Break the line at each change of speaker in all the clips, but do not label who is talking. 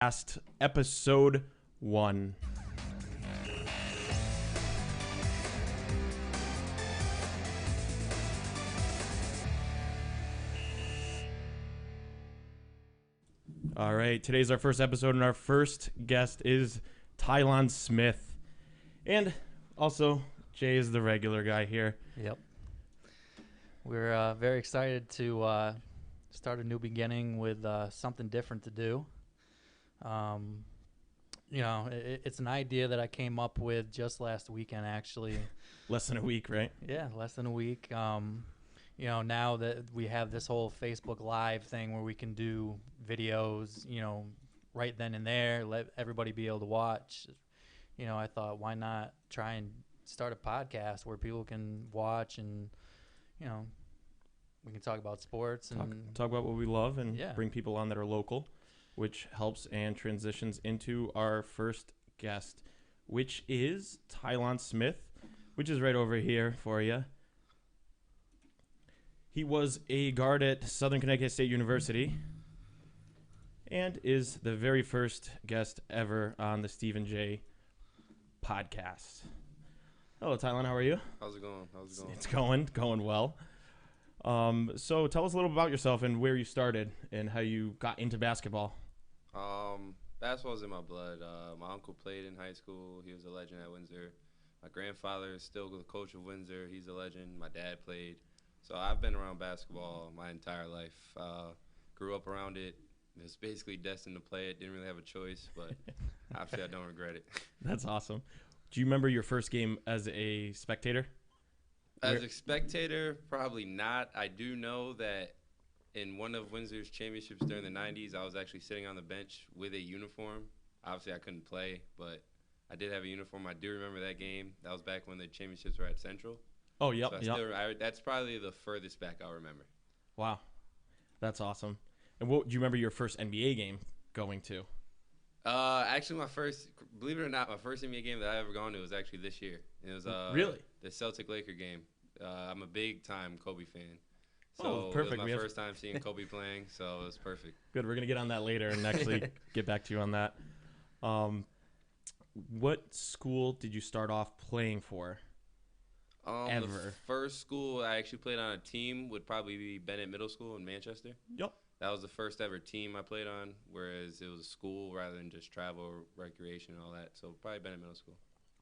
Episode 1. All right, today's our first episode, and our first guest is Tylon Smith. And also, Jay is the regular guy here.
Yep. We're very excited to start a new beginning with something different to do. It's an idea that I came up with just last weekend, actually.
Less than a week, right?
Yeah, less than a week. Now that we have this whole Facebook Live thing where we can do videos, right then and there, let everybody be able to watch. I thought, why not try and start a podcast where people can watch and, we can talk about sports and
talk about what we love and
Yeah.
bring people on that are local, which helps and transitions into our first guest, which is Tylon Smith, which is right over here for you. He was a guard at Southern Connecticut State University and is the very first guest ever on the Stephen J. podcast. Hello, Tylon. How are you?
How's it going?
It's going well. So tell us a little about yourself and where you started and how you got into basketball.
Basketball's in my blood. My uncle played in high school. He was a legend at Windsor. My grandfather is still the coach of Windsor. He's a legend. My dad played. So I've been around basketball my entire life. Grew up around it. Was basically destined to play it. Didn't really have a choice, but obviously I don't regret it.
That's awesome. Do you remember your first game as a spectator?
As a spectator, probably not. I do know that in one of Windsor's championships during the 90s, I was actually sitting on the bench with a uniform. Obviously, I couldn't play, but I did have a uniform. I do remember that game. That was back when the championships were at Central.
Oh, yep.
So that's probably the furthest back I'll remember.
Wow. That's awesome. And what do you remember your first NBA game going to?
Actually, believe it or not, my first NBA game that I ever gone to was actually this year. It was
Really?
The Celtic-Laker game. I'm a big-time Kobe fan. So
Oh, perfect.
It was my first time seeing Kobe playing, so it was perfect.
Good. We're going to get on that later and actually get back to you on that. What school did you start off playing for?
The first school I actually played on a team would probably be Bennett Middle School in Manchester.
Yep.
That was the first ever team I played on, whereas it was a school rather than just travel or recreation and all that. So probably Bennett Middle School.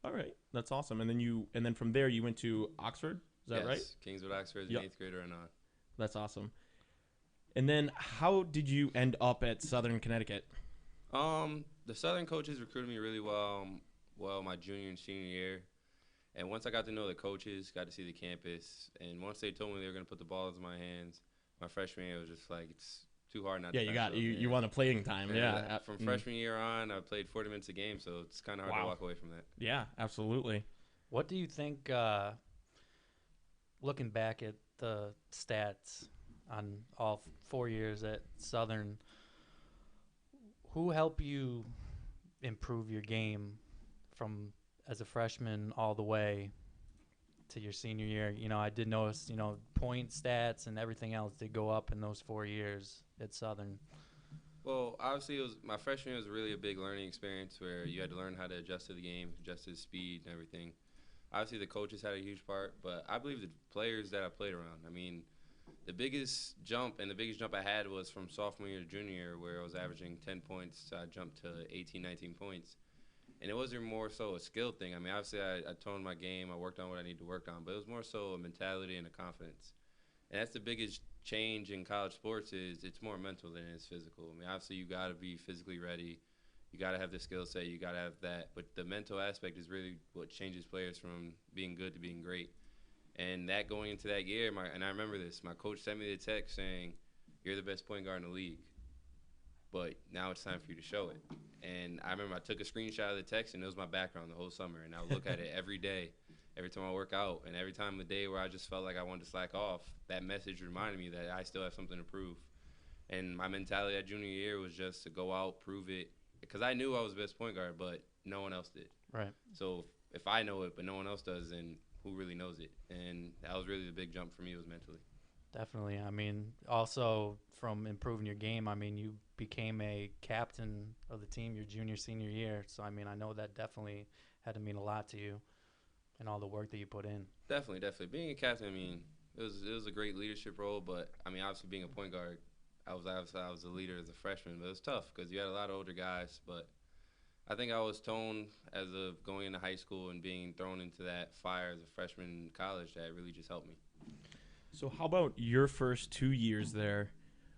All right. That's awesome. And then from there you went to Oxford. Is that right?
Kingswood Oxford as an 8th grader and on.
That's awesome. And then how did you end up at Southern Connecticut?
The Southern coaches recruited me really well my junior and senior year. And once I got to know the coaches, got to see the campus, and once they told me they were going to put the ball into my hands, my freshman year was just like, it's too hard not to pass it.
You want a playing time. Yeah.
From freshman year on, I played 40 minutes a game, so it's kind of hard to walk away from that.
Yeah, absolutely.
What do you think, looking back at the stats on all 4 years at Southern, who helped you improve your game from as a freshman all the way to your senior year? I did notice, point stats and everything else did go up in those 4 years at Southern.
Well, obviously, my freshman year was really a big learning experience where you had to learn how to adjust to the game, adjust to the speed and everything. Obviously, the coaches had a huge part, but I believe the players that I played around. I mean, the biggest jump I had was from sophomore year to junior year, where I was averaging 10 points. I jumped to 18, 19 points. And it wasn't more so a skill thing. I mean, obviously, I toned my game. I worked on what I need to work on. But it was more so a mentality and a confidence. And that's the biggest change in college sports is it's more mental than it is physical. I mean, obviously, you got to be physically ready. You got to have the skill set. You got to have that. But the mental aspect is really what changes players from being good to being great. And that going into that year, and I remember this, my coach sent me the text saying, "You're the best point guard in the league. But now it's time for you to show it." And I remember I took a screenshot of the text, and it was my background the whole summer. And I would look at it every day, every time I work out, and every time the day where I just felt like I wanted to slack off, that message reminded me that I still have something to prove. And my mentality that junior year was just to go out, prove it, because I knew I was the best point guard, but no one else did.
Right.
So if I know it, but no one else does, then who really knows it? And that was really the big jump for me was mentally.
Definitely. I mean, also from improving your game, I mean, you became a captain of the team your junior, senior year. So, I mean, I know that definitely had to mean a lot to you and all the work that you put in.
Definitely. Being a captain, I mean, it was a great leadership role, but I mean, obviously being a point guard, I was the leader as a freshman, but it was tough because you had a lot of older guys. But I think I was toned as of going into high school and being thrown into that fire as a freshman in college that really just helped me.
So how about your first 2 years there?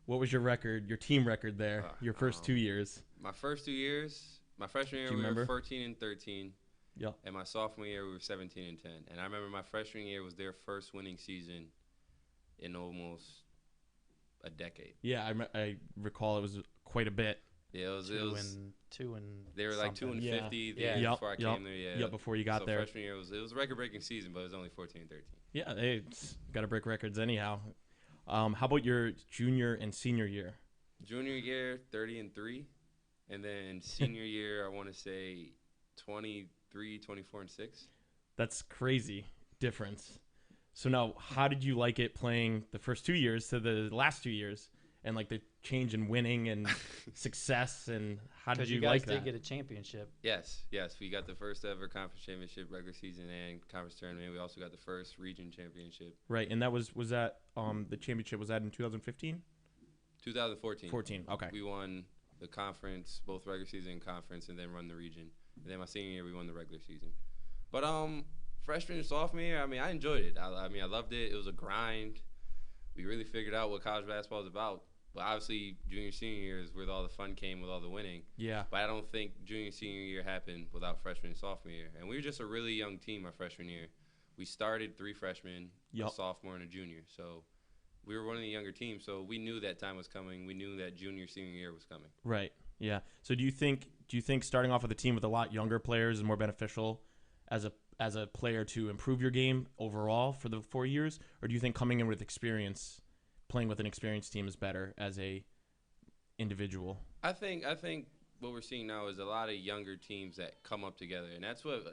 What was your record, your team record there, your first 2 years?
My first 2 years, my freshman year
Do you
we
remember?
were 14 and 13,
Yep.
and my sophomore year we were 17 and 10. And I remember my freshman year was their first winning season in almost a decade.
Yeah, I recall it was quite a bit.
Yeah, it was.
Two and
They were like 2 and
Yeah.
50 the
Yeah.
year
Yep,
before I
yep,
came there. Yeah,
Yep, before you got
so
there.
freshman year it was a record breaking season, but it was only 14 and 13.
Yeah, they got to break records anyhow. How about your junior and senior year?
Junior year 30 and 3, and then senior year I want to say 23, 24 and 6.
That's crazy difference. So now, how did you like it playing the first 2 years to the last 2 years, and like the change in winning and success, and how did
because
you
you guys
like
did
that?
get a championship.
Yes, we got the first ever conference championship regular season and conference tournament. We also got the first region championship.
Right, and that was that the championship was that in 2015?
2014.
14. Okay.
We won the conference, both regular season and conference, and then run the region. And then my senior year, we won the regular season. But freshman and sophomore year, I mean, I enjoyed it. I mean, I loved it. It was a grind. We really figured out what college basketball is about. But obviously, junior, senior year is where all the fun came with all the winning.
Yeah.
But I don't think junior, senior year happened without freshman and sophomore year. And we were just a really young team our freshman year. We started 3 freshmen,
Yep.
a sophomore, and a junior. So we were one of the younger teams. So we knew that time was coming. We knew that junior, senior year was coming.
Right. Yeah. So do you think starting off with a team with a lot younger players is more beneficial as a player to improve your game overall for the 4 years, or do you think coming in with experience, playing with an experienced team is better as a individual?
I think what we're seeing now is a lot of younger teams that come up together, and that's what.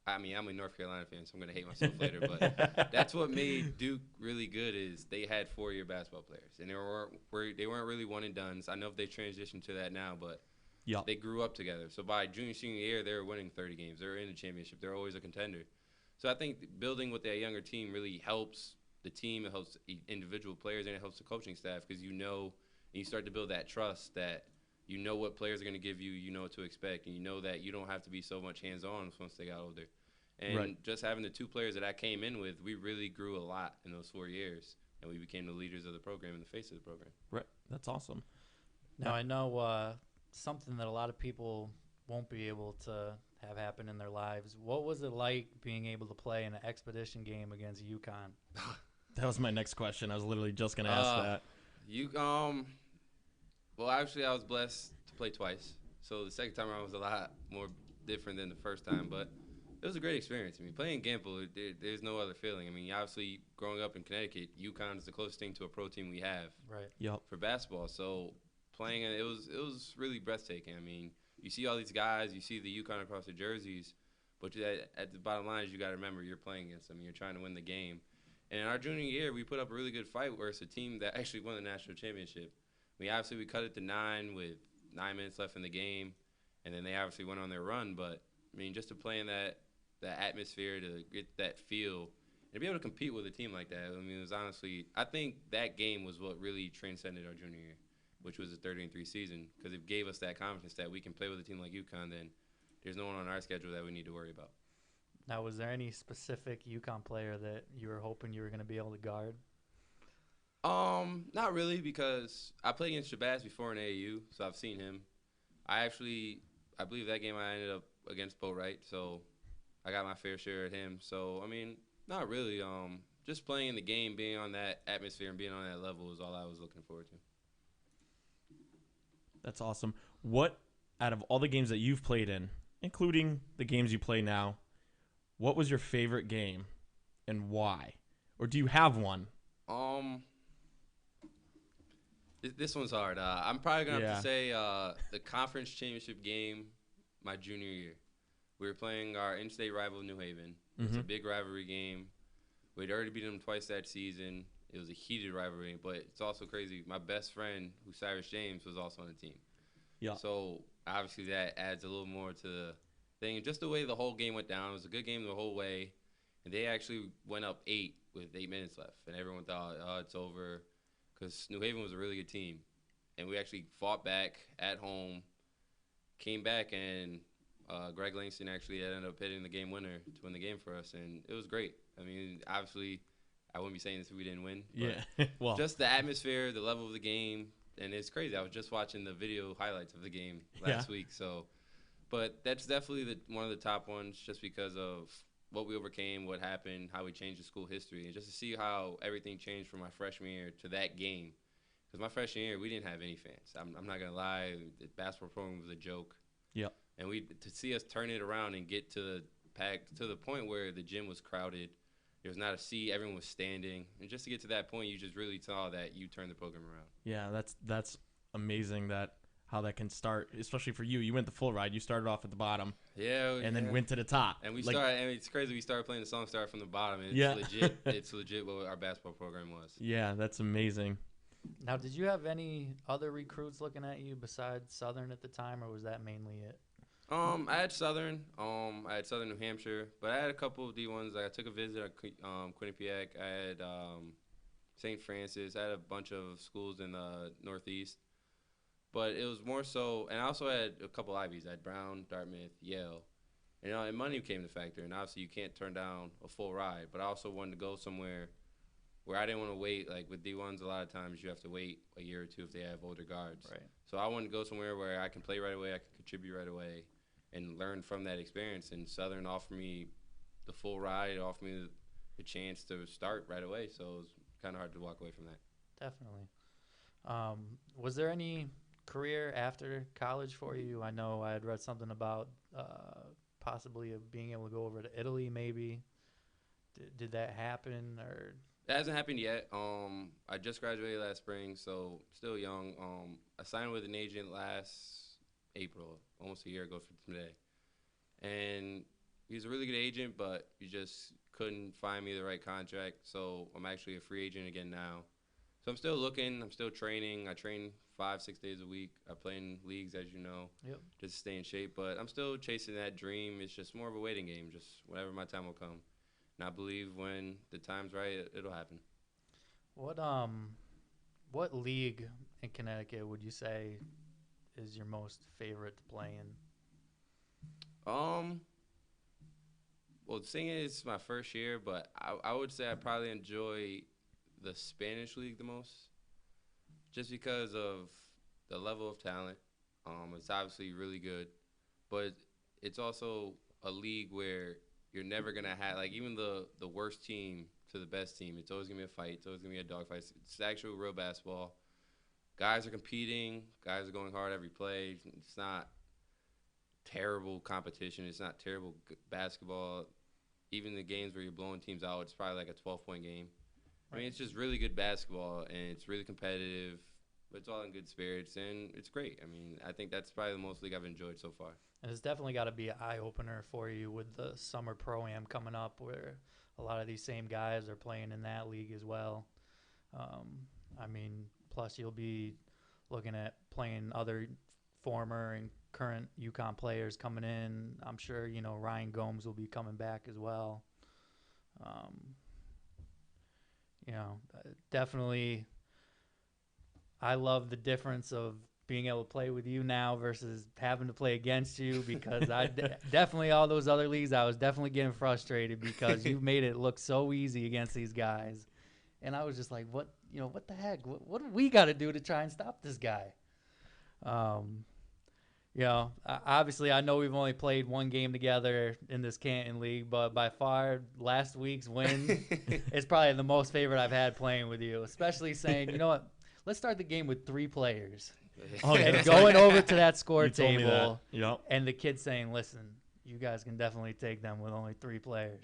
I mean, I'm a North Carolina fan, so I'm gonna hate myself later, but that's what made Duke really good. Is they had 4-year basketball players, and they weren't really one and dones. I know if they transitioned to that now, but
Yep.
they grew up together. So by junior, senior year, they were winning 30 games. They were in the championship. They're always a contender. So I think building with that younger team really helps the team. It helps individual players, and it helps the coaching staff because and you start to build that trust that you know what players are going to give you, you know what to expect, and you know that you don't have to be so much hands-on once they got older. And
Right.
just having the 2 players that I came in with, we really grew a lot in those 4 years, and we became the leaders of the program and the face of the program.
Right. That's awesome.
Now, I know something that a lot of people won't be able to have happen in their lives. What was it like being able to play in an expedition game against UConn?
That was my next question. I was literally just going to ask that.
Well, actually, I was blessed to play twice. So the second time around was a lot more different than the first time, but it was a great experience. I mean, playing Gamble, there's no other feeling. I mean, obviously, growing up in Connecticut, UConn is the closest thing to a pro team we have
Right.
Yep.
for basketball. So playing it was really breathtaking. I mean, you see all these guys, you see the UConn across the jerseys, but at the bottom line is you got to remember you're playing against them. You're trying to win the game. And in our junior year, we put up a really good fight where it's a team that actually won the national championship. I mean, obviously, we cut it to 9 with 9 minutes left in the game, and then they obviously went on their run. But, I mean, just to play in that atmosphere, to get that feel, and to be able to compete with a team like that, I mean, it was honestly – I think that game was what really transcended our junior year, which was a 30-3 season, because it gave us that confidence that we can play with a team like UConn, then there's no one on our schedule that we need to worry about.
Now, was there any specific UConn player that you were hoping you were going to be able to guard?
Not really, because I played against Shabazz before in AAU, so I've seen him. I believe that game I ended up against Boatwright, so I got my fair share at him. So, I mean, not really. Just playing in the game, being on that atmosphere and being on that level is all I was looking forward to.
That's awesome. What, out of all the games that you've played in, including the games you play now, what was your favorite game and why? Or do you have one?
This one's hard. I'm probably going to have
Yeah.
to say the conference championship game my junior year. We were playing our in-state rival, New Haven. It's a big rivalry game. We'd already beaten them twice that season. It was a heated rivalry, but it's also crazy. My best friend, who's Cyrus James, was also on the team.
Yeah.
So obviously that adds a little more to the thing. Just the way the whole game went down, it was a good game the whole way. And they actually went up 8 with 8 minutes left. And everyone thought, oh, it's over. Because New Haven was a really good team. And we actually fought back at home, came back, and Greg Langston actually ended up hitting the game winner to win the game for us. And it was great. I mean, obviously, I wouldn't be saying this if we didn't win.
Yeah. Well,
just the atmosphere, the level of the game. And it's crazy. I was just watching the video highlights of the game last week. So, but that's definitely one of the top ones just because of what we overcame, what happened, how we changed the school history, and just to see how everything changed from my freshman year to that game. Because my freshman year, we didn't have any fans. I'm not going to lie. The basketball program was a joke.
Yep.
And to see us turn it around and get to the point where the gym was crowded, there was not a seat, everyone was standing. And just to get to that point, you just really saw that you turned the program around.
Yeah, that's amazing how that can start, especially for you. You went the full ride. You started off at the bottom.
Yeah.
And then went to the top.
And it's crazy. We started playing the song Start from the Bottom. And it's legit what our basketball program was.
Yeah, that's amazing.
Now, did you have any other recruits looking at you besides Southern at the time, or was that mainly it?
I had Southern. I had Southern New Hampshire, but I had a couple of D1s. I took a visit at Quinnipiac. I had St. Francis. I had a bunch of schools in the Northeast. But it was more so, and I also had a couple Ivies. I had Brown, Dartmouth, Yale. And money came to factor, and obviously you can't turn down a full ride. But I also wanted to go somewhere where I didn't want to wait. Like with D1s, a lot of times you have to wait a year or two if they have older guards.
Right.
So I wanted to go somewhere where I can play right away, I can contribute right away, and learn from that experience. And Southern offered me the full ride, offered me the chance to start right away. So it was kind of hard to walk away from that.
Definitely. Was there any career after college for you? I know I had read something about possibly being able to go over to Italy maybe. Did that happen? Or
that hasn't happened yet. I just graduated last spring, so still young. I signed with an agent last April, almost a year ago from today. And he's a really good agent, but he just couldn't find me the right contract. So I'm actually a free agent again now. So I'm still looking. I'm still training. I train 5-6 days a week. I play in leagues, as you know, just to stay in shape. But I'm still chasing that dream. It's just more of a waiting game, just whenever my time will come. And I believe when the time's right, it'll happen.
What league in Connecticut would you say is your most favorite to play in?
Well, the thing is, it's my first year, but I would say I probably enjoy the Spanish league the most, just because of the level of talent. It's obviously really good, but it's also a league where you're never going to have, like, even the worst team to the best team, it's always going to be a fight. It's always going to be a dogfight. It's actual real basketball. Guys are competing. Guys are going hard every play. It's not terrible competition. It's not terrible basketball. Even the games where you're blowing teams out, it's probably like a 12-point game. I mean, it's just really good basketball, and it's really competitive, but it's all in good spirits, and it's great. I mean, I think that's probably the most league I've enjoyed so far.
And it's definitely got to be an eye-opener for you with the summer pro-am coming up, where a lot of these same guys are playing in that league as well. I mean, plus you'll be looking at playing other former and current UConn players coming in. I'm sure, Ryan Gomes will be coming back as well. Definitely I love the difference of being able to play with you now versus having to play against you, because definitely all those other leagues, I was definitely getting frustrated because you made it look so easy against these guys. And I was just like, what the heck? What do we got to do to try and stop this guy? Obviously I know we've only played one game together in this Canton League, but by far last week's win is probably the most favorite I've had playing with you, especially saying, you know what, let's start the game with 3 players. And going over to that score table and the kid saying, listen, you guys can definitely take them with only 3 players.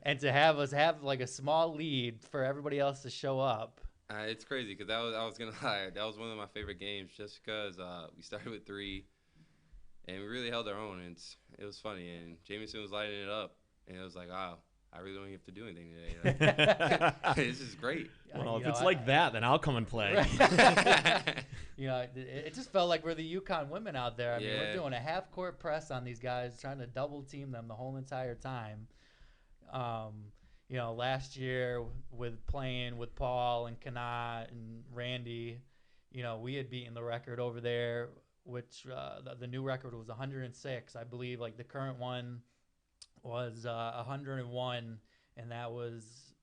And to have us have like a small lead for everybody else to show up.
It's crazy because I was going to lie. That was one of my favorite games just because we started with 3 and we really held our own. And it was funny. And Jamison was lighting it up. And it was like, wow, I really don't have to do anything today. Like, this is great.
Well, if it's like that, then I'll come and play.
It just felt like we're the UConn women out there. I mean, we're
Yeah.
doing a half-court press on these guys, trying to double-team them the whole entire time. Last year with playing with Paul and Kana and Randy, we had beaten the record over there, which the new record was 106. I believe like the current one was 101, and that was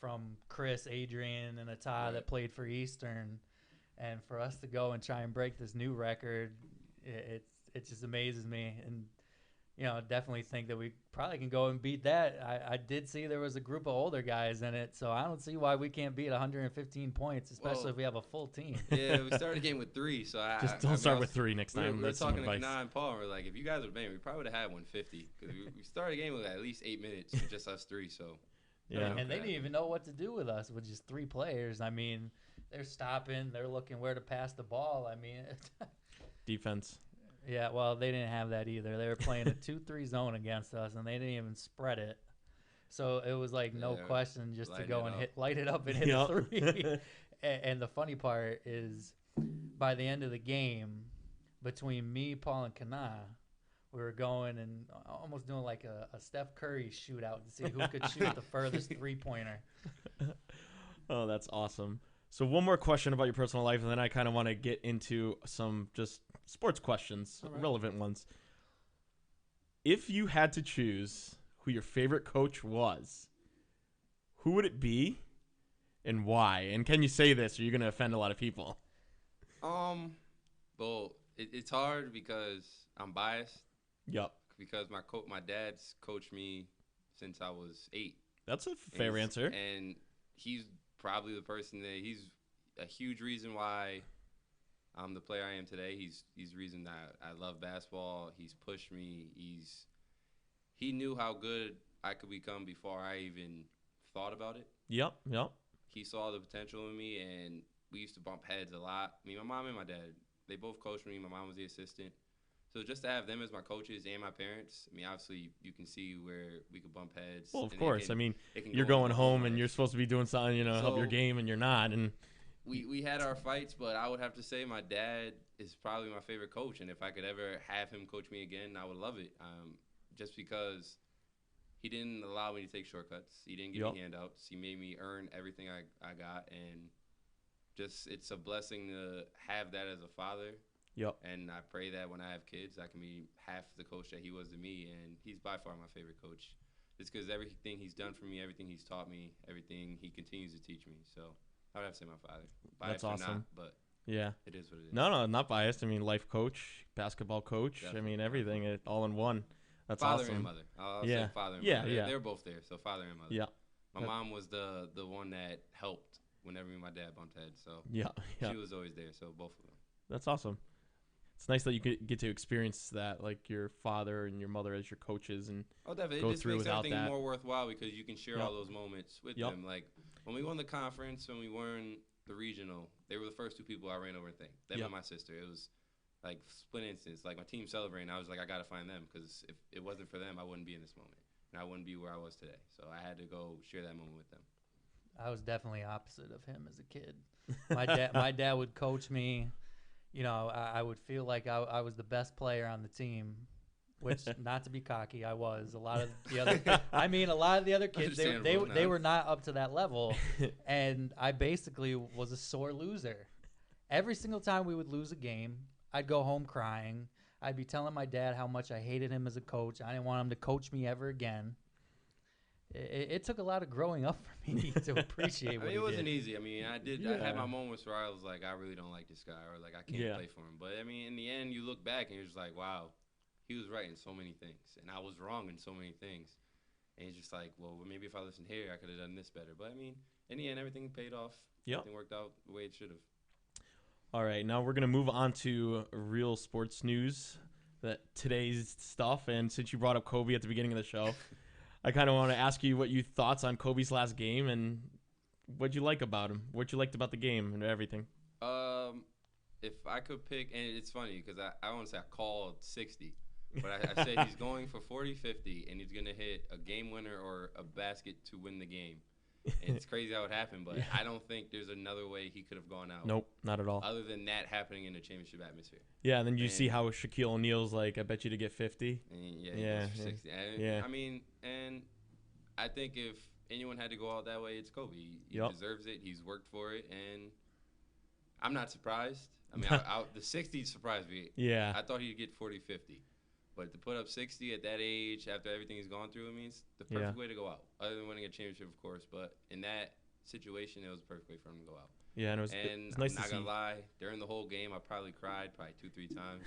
from Chris, Adrian, and Ata that played for Eastern. And for us to go and try and break this new record, it just amazes me. And definitely think that we probably can go and beat that. I did see there was a group of older guys in it, so I don't see why we can't beat 115 points, especially if we have a full team.
Yeah, we started the game with 3, so
Don't start with 3 next time.
We were
That's
talking
some
to
advice.
Kana and Paul, and we're like, if you guys would have been, we probably would have had 150 because we started the game with at least 8 minutes with just us 3. So
Yeah.
And they didn't even know what to do with us with just 3 players. I mean, they're stopping, they're looking where to pass the ball. I mean,
Defense.
yeah, well, they didn't have that either. They were playing a 2-3 zone against us, and they didn't even spread it. So it was like no question just to go and light it up and hit a 3. And the funny part is by the end of the game, between me, Paul, and Kana, we were going and almost doing like a Steph Curry shootout to see who could shoot the furthest 3-pointer.
Oh, that's awesome. So one more question about your personal life, and then I kind of want to get into some just sports questions, relevant ones. If you had to choose who your favorite coach was, who would it be and why? And can you say this, or are you going to offend a lot of people?
Well, it's hard because I'm biased.
Yep.
Because my dad's coached me since I was 8.
That's a fair answer.
And he's probably the person that he's a huge reason why I'm the player I am today. He's the reason that I love basketball. He's pushed me. He knew how good I could become before I even thought about it.
Yep.
He saw the potential in me, and we used to bump heads a lot. I mean, my mom and my dad, they both coached me. My mom was the assistant. So just to have them as my coaches and my parents, I mean, obviously you can see where we could bump heads.
Well, of course. I mean, you're
go
going home and you're supposed to be doing something, help your game, and you're not. And
we had our fights, but I would have to say my dad is probably my favorite coach. And if I could ever have him coach me again, I would love it. Just because he didn't allow me to take shortcuts. He didn't give me handouts. He made me earn everything I got. And just it's a blessing to have that as a father.
Yep.
And I pray that when I have kids, I can be half the coach that he was to me. And he's by far my favorite coach. Just because everything he's done for me, everything he's taught me, everything he continues to teach me. So I would have to say my father. Biased
That's awesome.
Or not, but
yeah,
it is what it is.
No, not biased. I mean, life coach, basketball coach.
Definitely.
I mean, everything all in one. That's
father
awesome.
and mother. I'll say father and mother. They're both there, so father and mother.
Yeah.
My mom was the one that helped whenever me and my dad bumped heads. So
yeah.
She was always there, so both of them.
That's awesome. It's nice that you get to experience that, like your father and your mother as your coaches, and
definitely.
go
it just
through
makes
without
everything
that.
more worthwhile because you can share all those moments with them. Like when we won the conference, when we won the regional, they were the first 2 people I ran over and thanked. Them and my sister. It was like split instance. Like my team celebrating, I was like, I gotta find them because if it wasn't for them, I wouldn't be in this moment, and I wouldn't be where I was today. So I had to go share that moment with them.
I was definitely opposite of him as a kid. My dad would coach me. I would feel like I was the best player on the team, which, not to be cocky, I was. A lot of the other kids, they were not up to that level, and I basically was a sore loser. Every single time we would lose a game, I'd go home crying. I'd be telling my dad how much I hated him as a coach. I didn't want him to coach me ever again. It took a lot of growing up for me to appreciate what he did.
It wasn't easy. I mean, I had my moments where I was like, I really don't like this guy, or like I can't play for him. But I mean, in the end, you look back and you're just like, wow, he was right in so many things, and I was wrong in so many things. And you're just like, well, maybe if I listened here, I could have done this better. But I mean, in the end, everything paid off.
Yep.
Everything worked out the way it should have.
All right, now we're gonna move on to real sports news, today's stuff. And since you brought up Kobe at the beginning of the show, I kind of want to ask you what you thoughts on Kobe's last game and what you like about him, what you liked about the game and everything.
If I could pick, and it's funny because I want to say I called 60, But I said he's going for 40-50, and he's going to hit a game winner or a basket to win the game. And it's crazy how it happened, but I don't think there's another way he could have gone out.
Nope, not at all.
Other than that happening in a championship atmosphere.
Yeah, and then you see how Shaquille O'Neal's like, I bet you to get 50.
And he goes for 60.
Yeah.
I mean, and I think if anyone had to go out that way, it's Kobe. He deserves it. He's worked for it, and I'm not surprised. I mean, the 60 surprised me.
Yeah.
I thought he'd get 40-50. But to put up 60 at that age, after everything he's gone through, I mean, it's the perfect way to go out. Other than winning a championship, of course. But in that situation, it was the perfect way for him to go out.
Yeah, and it was nice
I'm not going to lie. During the whole game, I probably cried 2-3 times.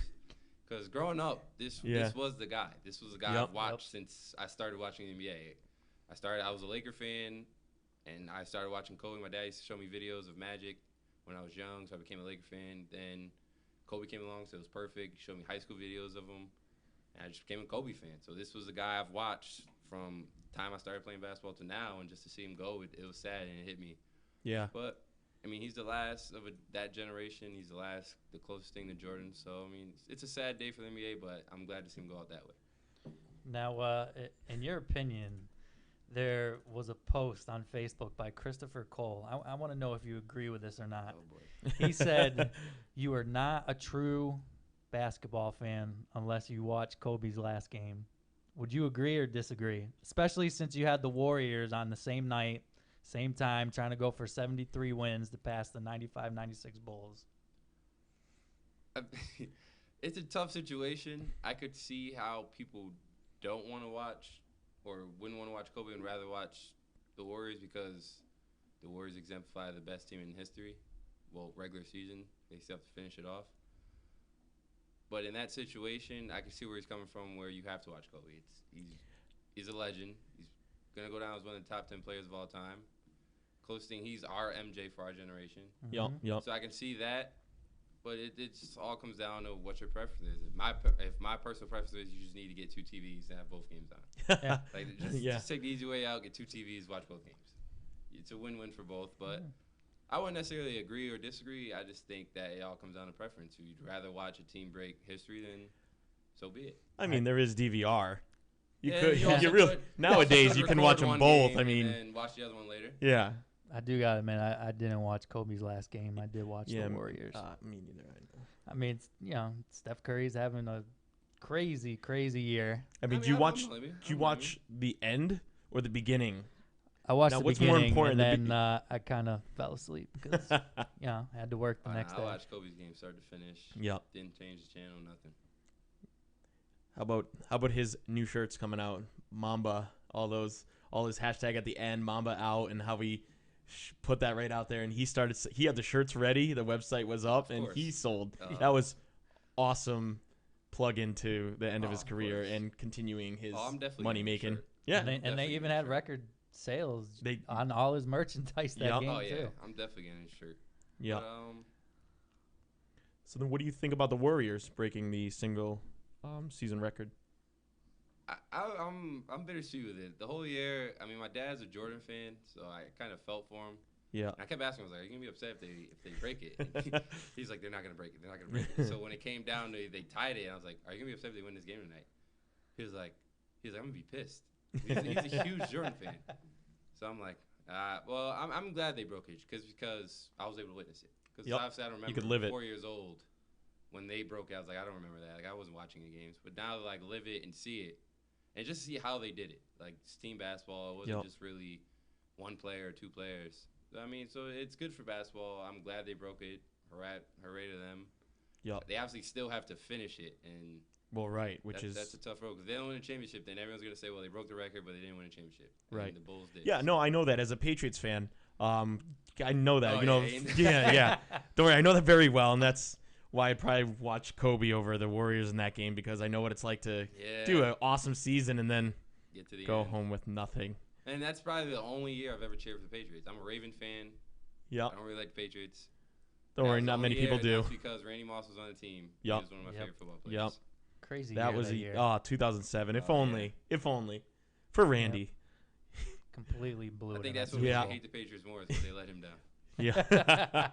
Because growing up, this was the guy. This was the guy I've watched since I started watching the NBA. I was a Laker fan, and I started watching Kobe. My dad used to show me videos of Magic when I was young, so I became a Laker fan. Then Kobe came along, so it was perfect. He showed me high school videos of him. And I just became a Kobe fan. So this was the guy I've watched from the time I started playing basketball to now, and just to see him go, it was sad and it hit me.
Yeah.
But, I mean, he's the last of that generation. He's the closest thing to Jordan. So, I mean, it's a sad day for the NBA, but I'm glad to see him go out that way.
Now, in your opinion, there was a post on Facebook by Christopher Cole. I want to know if you agree with this or not.
Oh, boy.
He said, "You are not a true basketball fan unless you watch Kobe's last game." Would you agree or disagree? Especially since you had the Warriors on the same night, same time, trying to go for 73 wins to pass the 95-96 Bulls.
It's a tough situation. I could see how people don't want to watch or wouldn't want to watch Kobe and rather watch the Warriors because the Warriors exemplify the best team in history. Well, regular season, they still have to finish it off. But in that situation, I can see where he's coming from, where you have to watch Kobe. He's a legend. He's going to go down as one of the top 10 players of all time. Closest thing, he's our MJ for our generation.
Yep.
So I can see that. But it just all comes down to what your preference is. If my personal preference is you just need to get 2 TVs and have both games on.
Yeah.
Just take the easy way out, get 2 TVs, watch both games. It's a win-win for both. But I wouldn't necessarily agree or disagree. I just think that it all comes down to preference. If you'd rather watch a team break history, then so be it.
I mean, there is DVR.
Nowadays
you can watch them both. I mean,
and watch the other one later.
Yeah.
I do got to admit, I didn't watch Kobe's last game. I did watch the Warriors.
Me neither.
I mean, Steph Curry's having a crazy, crazy year.
I mean, did you watch the end or the beginning?
I watched the
what's
beginning,
more important,
and then I kind of fell asleep because I had to work the next day.
I watched Kobe's game start to finish.
Yep.
Didn't change the channel, nothing.
How about his new shirts coming out? Mamba, all his hashtag at the end, Mamba out, and how we put that right out there. And he had the shirts ready. The website was up, and he sold. That was awesome. Plug into the end of his career and continuing his money making. Yeah,
and they even had record sales on all his merchandise that game too.
I'm definitely getting his shirt.
Yeah. So then, what do you think about the Warriors breaking the single season record?
I'm bittersweet with it. The whole year, I mean, my dad's a Jordan fan, so I kind of felt for him.
Yeah.
And I kept asking him, I was like, "Are you gonna be upset if they break it?" And he's like, "They're not gonna break it. They're not gonna break it." So when it came down to they tied it, and I was like, "Are you gonna be upset if they win this game tonight?" He was like, "I'm gonna be pissed." He's a huge Jordan fan. So I'm like, well, I'm glad they broke it because I was able to witness it. Because obviously I don't remember.
You could live it.
4 years old when they broke it. I was like, I don't remember that. Like I wasn't watching the games, but now to like live it and see it, and just see how they did it. Like it's team basketball. It wasn't just really one player or 2 players. I mean, so it's good for basketball. I'm glad they broke it. Hooray to them.
Yeah.
They obviously still have to finish it, and
that's
a tough road. Because if they don't win a championship, then everyone's gonna say, well, they broke the record, but they didn't win a championship.
Right.
And the Bulls did.
Yeah. No, I know that as a Patriots fan. I know that.
Oh,
yeah. Don't worry, I know that very well, and that's why I'd probably watch Kobe over the Warriors in that game because I know what it's like to do an awesome season and then
get to the
go
end.
home with nothing.
And that's probably the only year I've ever cheered for the Patriots. I'm a Raven fan.
Yeah.
I don't really like the Patriots.
Don't worry, not many people do.
That's because Randy Moss was on the team.
Yep.
He was one of my favorite football players.
Yep.
Crazy.
That
year
was
that year.
2007. If only for Randy.
Completely blew it.
I think that's what I hate the Patriots more is because they let him down.
Yeah.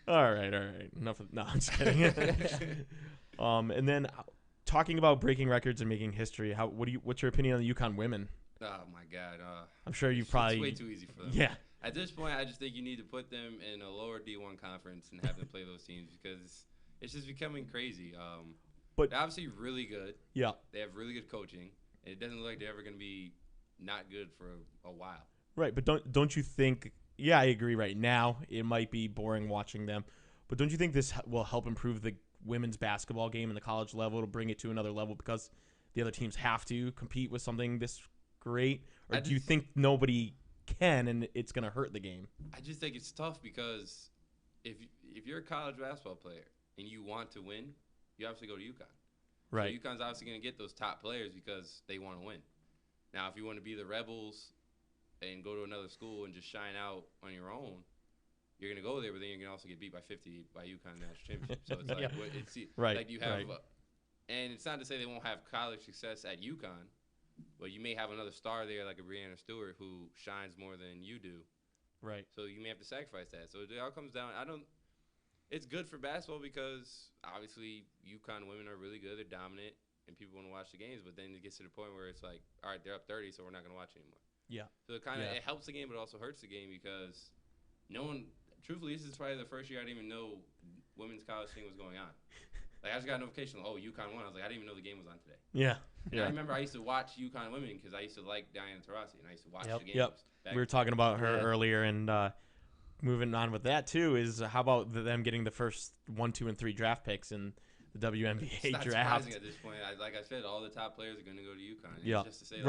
all right. Enough of, no, I'm just kidding. And then talking about breaking records and making history, what's your opinion on the UConn women?
Oh my God!
I'm sure you
It's
probably
way too easy for them.
Yeah.
At this point, I just think you need to put them in a lower D1 conference and have them play those teams because it's just becoming crazy.
But
they're obviously really good.
Yeah.
They have really good coaching, and it doesn't look like they're ever going to be not good for a while.
Right, but don't you think? Yeah, I agree. Right now, it might be boring watching them, but don't you think this will help improve the women's basketball game in the college level to bring it to another level because the other teams have to compete with something this great, or do you think nobody can and it's going to hurt the game?
I just think it's tough because if you're a college basketball player and you want to win, you obviously go to UConn.
Right.
So UConn's obviously going to get those top players because they want to win. Now, if you want to be the Rebels and go to another school and just shine out on your own, you're going to go there, but then you're going to also get beat by 50 by UConn in the national championship. So it's like,
right.
Like you have, and it's not to say they won't have college success at UConn, but you may have another star there like a Brianna Stewart who shines more than you do.
Right.
So you may have to sacrifice that. So it all comes down. It's good for basketball because obviously UConn women are really good. They're dominant, and people want to watch the games. But then it gets to the point where it's like, all right, they're up 30, so we're not going to watch anymore.
Yeah.
So it it helps the game, but it also hurts the game because no one. Truthfully, this is probably the first year I didn't even know women's college thing was going on. Like I just got a notification, UConn won. I was like, I didn't even know the game was on today.
Yeah.
And I remember I used to watch UConn women because I used to like Diana Taurasi, and I used to watch the games.
Yep. We were talking about her earlier, and moving on with that too is how about them getting the first 1, 2, and 3 draft picks in the WNBA
it's not
draft?
Surprising at this point. Like I said, all the top players are going to go to UConn.
Yeah.
Just to say,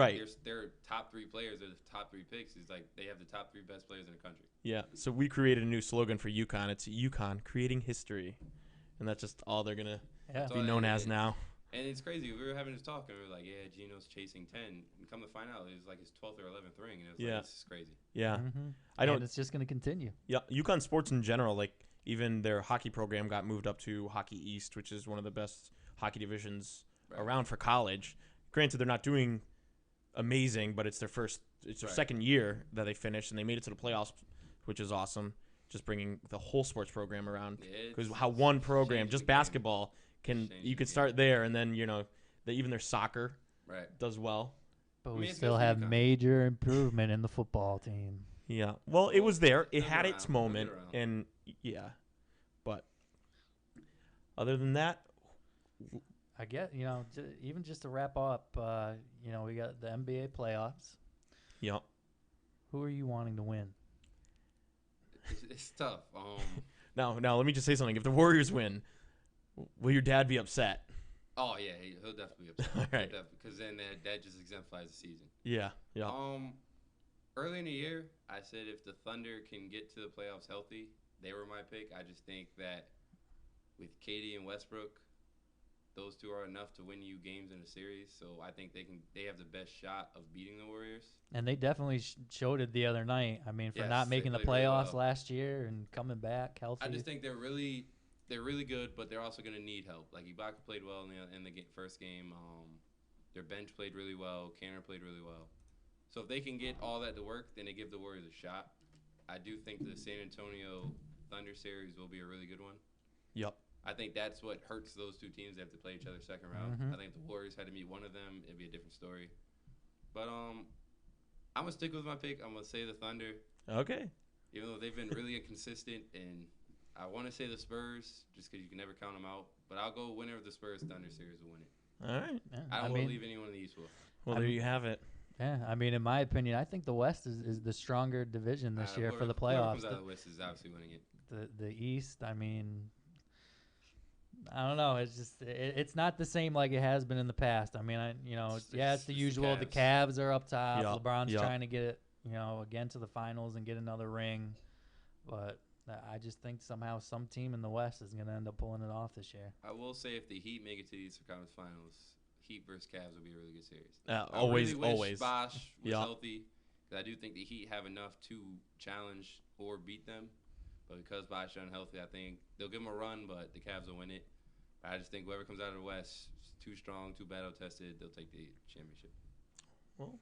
their top 3 players are the top 3 picks. Is like they have the top 3 best players in the country.
Yeah. So we created a new slogan for UConn. It's UConn creating history, and that's just all they're gonna be known as now.
And it's crazy. We were having this talk, and we were like, "Yeah, Gino's chasing 10." And come to find out, it was like his 12th or 11th ring, and it was like, "This is crazy."
Yeah.
And it's just going to continue.
Yeah. UConn sports in general, like even their hockey program got moved up to Hockey East, which is one of the best hockey divisions around for college. Granted, they're not doing amazing, but it's their second year that they finished, and they made it to the playoffs, which is awesome. Just bringing the whole sports program around, because how one program, just basketball, you can start there, and then even their soccer does well.
But we still have major improvement in the football team.
Yeah, well, it was there. It had its moment, and but other than that,
I get even just to wrap up, we got the NBA playoffs.
Yeah.
Who are you wanting to win?
It's tough.
Now let me just say something. If the Warriors win, will your dad be upset?
Oh yeah, he'll definitely be upset.
All right.
Because then that just exemplifies the season.
Yeah. Yeah.
Early in the year, I said if the Thunder can get to the playoffs healthy, they were my pick. I just think that with Katie and Westbrook, those two are enough to win you games in a series. So I think they have the best shot of beating the Warriors.
And they definitely showed it the other night. I mean, for not making the playoffs last year and coming back healthy.
I just think they're really good, but they're also going to need help. Like Ibaka played well in the first game. Their bench played really well. Canner played really well. So if they can get all that to work, then they give the Warriors a shot. I do think the San Antonio Thunder series will be a really good one.
Yep.
I think that's what hurts those two teams. They have to play each other second round. I think if the Warriors had to meet one of them, it'd be a different story. But I'm going to stick with my pick. I'm going to say the Thunder.
Okay.
Even though they've been really inconsistent, and I want to say the Spurs just because you can never count them out. But I'll go winner of the Spurs-Thunder series will win it.
All right.
Yeah,
I don't believe anyone in the East will.
Well, there you have it.
Yeah, I mean, in my opinion, I think the West is the stronger division this year for the playoffs.
Whoever comes out of the West is obviously winning it.
The East, I mean, I don't know. It's just it's not the same like it has been in the past. I mean, it's the usual. The Cavs are up top.
Yep.
LeBron's trying to get it, again to the finals and get another ring. But I just think somehow some team in the West is going to end up pulling it off this year.
I will say if the Heat make it to the Eastern Conference Finals, Heat versus Cavs will be a really good series.
Always.
I really wish Bosh was healthy, because I do think the Heat have enough to challenge or beat them. But because Bosh is unhealthy, I think they'll give them a run, but the Cavs will win it. I just think whoever comes out of the West is too strong, too battle-tested, they'll take the championship.
Well,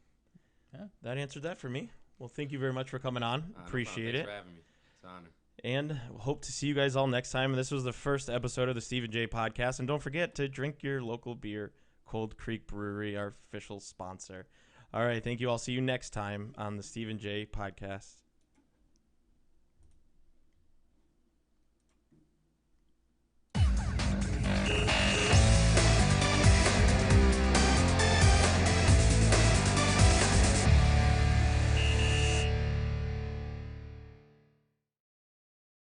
that answered that for me. Well, thank you very much for coming on. Appreciate it.
Thanks for having me. It's an honor.
And hope to see you guys all next time. This was the first episode of the Stephen J. Podcast. And don't forget to drink your local beer, Cold Creek Brewery, our official sponsor. All right, thank you. I'll see you next time on the Stephen J. Podcast.